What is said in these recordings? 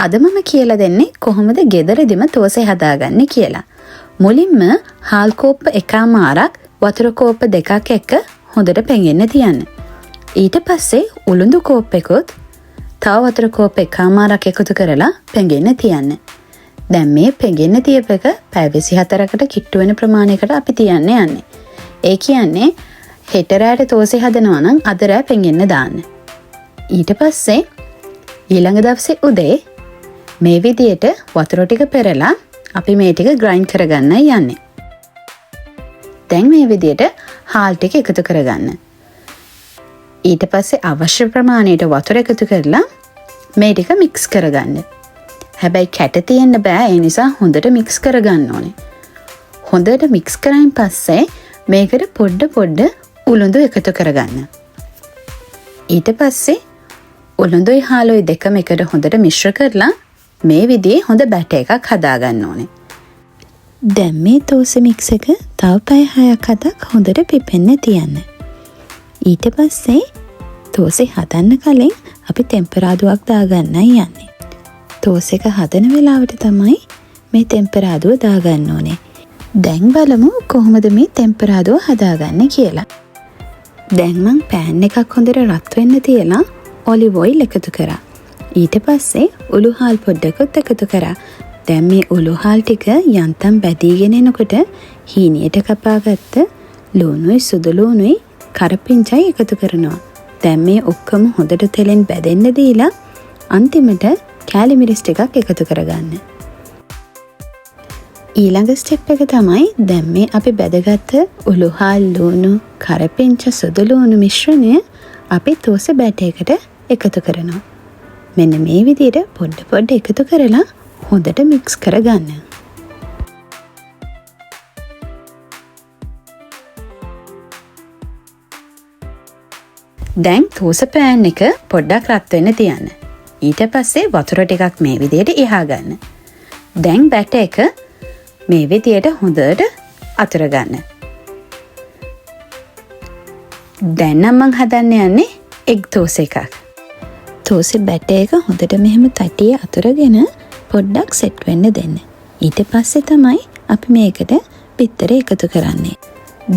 අද මම කියලා දෙන්නේ කොහොමද ගෙදරදිම තෝසේ හදාගන්නේ කියලා. මුලින්ම හාල් කෝප්ප එකමාරක් වතුර කෝප්ප දෙකක් එක්ක හොඳට පෙඟෙන්න තියන්න. ඊට පස්සේ උළුඳු කෝප්පෙකුත් තව වතුර කෝප්ප එකමාරක් එකතු කරලා පෙඟෙන්න තියන්න. දැන් මේ පෙඟෙන්න තියප එක පැය 24කට කිට්ටු වෙන ප්‍රමාණයකට අපි තියන්න යන්නේ. ඒ කියන්නේ හෙට රැට තෝසේ හදනවා නම් අද රෑ පෙඟෙන්න දාන්න. ඊට පස්සේ ඊළඟ දවසේ උදේ මේ විදියට වතුර ටික පෙරලා අපි මේ ටික ග්‍රයින්ඩ් කරගන්නයි යන්නේ. දැන් මේ විදියට හාල් ටික එකතු කරගන්න. ඊට පස්සේ අවශ්‍ය ප්‍රමාණයට වතුර එකතු කරලා මේ ටික මික්ස් කරගන්න. හැබැයි කැට තියෙන්න බෑ, ඒ නිසා හොඳට මික්ස් කරගන්න ඕනේ. හොඳට මික්ස් කරායින් පස්සේ මේකට පොඩ උළුඳු එකතු කරගන්න. ඊට පස්සේ උළුඳුයි හාලුයි දෙකම එකට හොඳට මිශ්‍ර කරලා මේ විදිහේ හොඳ බැට එකක් හදාගන්න ඕනේ. දැන් මේ තෝසේ මික්ස් එක තව පැය 6ක් හොඳට පිපෙන්න තියන්න. ඊට පස්සේ තෝසේ හදන්න කලින් අපි ටෙම්පරාදුවක් දාගන්නයි යන්නේ. තෝස් එක හදන වෙලාවට තමයි මේ ටෙම්පරාදුව දාගන්න ඕනේ. දැන් බලමු කොහොමද මේ ටෙම්පරාදුව හදාගන්නේ කියලා. දැන් මං පෑන් එකක් හොඳට රත් වෙන්න තියලා ඔලිව් ඔයිල් එකතු කරා. ඊට පස්සේ උළු හාල් පොඩ්ඩකුත් එකතු කරා. දැන් මේ උළු හාල් ටික යන්තම් බැදීගෙන එනකොට හීනියට කපාගත්ත ලුණුයි සුදු ලුණුයි කරපිංචයි එකතු කරනවා. දැන් මේ ඔක්කොම හොඳට තෙලෙන් බැදෙන්න දීලා අන්තිමට කෑලි මිරිස් ටිකක් එකතු කරගන්න. ඊළඟ ස්ටෙප් එක තමයි දැන් මේ අපි බැදගත්ත උළු හාල් ලුණු කරපිංච සුදු ලුණු මිශ්‍රණය අපි තෝසේ බැටයකට එකතු කරනවා. මෙන්න මේ විදිහට පොඩ එකතු කරලා හොඳට මික්ස් කරගන්න. දැන් තෝස පෑන් එක පොඩ්ඩක් රත් වෙන්න තියන්න. ඊට පස්සේ වතුර ටිකක් මේ විදිහට ඉහා ගන්න. දැන් බැට එක මේ විදිහට හොඳට අතුර ගන්න. දැන් නම් මං හදන්න යන්නේ එග් තෝස් එකක්. තෝසේ බැට එක හොඳට මෙහෙම තටිය අතුරගෙන පොඩ්ඩක් සෙට් වෙන්න දෙන්න. ඊට පස්සේ තමයි අපි මේකට බිත්තරේ එකතු කරන්නේ.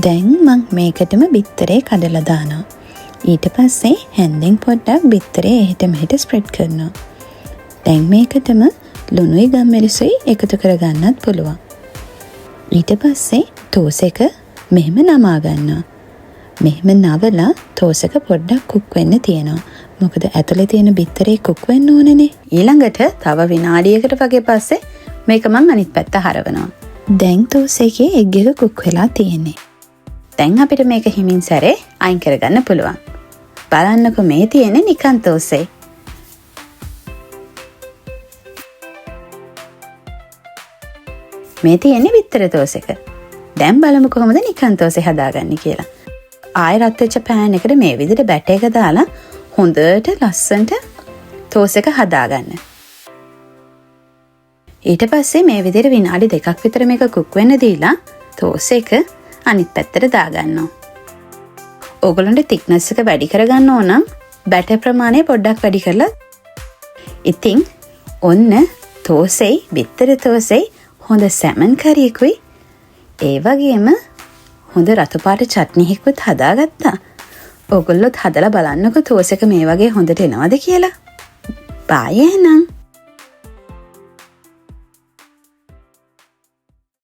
දැන් මං මේකටම බිත්තරේ කඩලා දානවා. ඊට පස්සේ හැන්දෙන් පොඩ්ඩක් බිත්තරේ එහෙට මෙහෙට ස්ප්‍රෙඩ් කරනවා. දැන් මේකටම ලුණුයි ගම්මිරිසුයි එකතු කරගන්නත් පුළුවන්. ඊට පස්සේ තෝස් එක මෙහෙම නමා ගන්නවා. මෙහෙම නවලා තෝස් එක පොඩ්ඩක් කුක් වෙන්න තියෙනවා. මොකද ඇතුලේ තියෙන බිත්තරේ කුක් වෙන්න ඕනේනේ. ඊළඟට තව විනාඩියකට වගේ පස්සේ මේක මම අනිත් පැත්ත හරවනවා. දැන් තෝස් එකේ එග් එක කුක් වෙලා තියෙන්නේ. දැන් අපිට මේක හිමින් සැරේ අයින් කරගන්න පුළුවන්. බලන්නකො මේ තියෙන්නේ නිකන් තෝසේ. මේ තියෙන්නේ බිත්තර තෝස් එක. දැන් බලමු කොහොමද නිකන් තෝසේ හදාගන්නේ කියලා. ආයෙ රත් වෙච්ච පෑන් එකට මේ විදිහට බැට එක දාලා හොඳට ලස්සනට තෝස් එක හදාගන්න. ඊට පස්සේ මේ විදිහට විනාඩි 2ක් විතර මේක කුක් වෙන්න දීලා තෝස් එක අනිත් පැත්තට දාගන්නවා. ඕගොල්ලන්ට thickness එක වැඩි කරගන්න ඕන නම් බැටර් ප්‍රමාණය පොඩ්ඩක් වැඩි කරලා. ඉතින් ඔන්න තෝසෙයි බිත්තර තෝසෙයි හොඳ සැමන් කරියකුයි ඒ වගේම හොඳ රතු පාට චට්නි එකකුත් හදාගත්තා. ඕගොල්ලොත් හදලා බලන්නකෝ තෝස් එක මේ වගේ හොඳට එනවද කියලා. බායි එහෙනම්.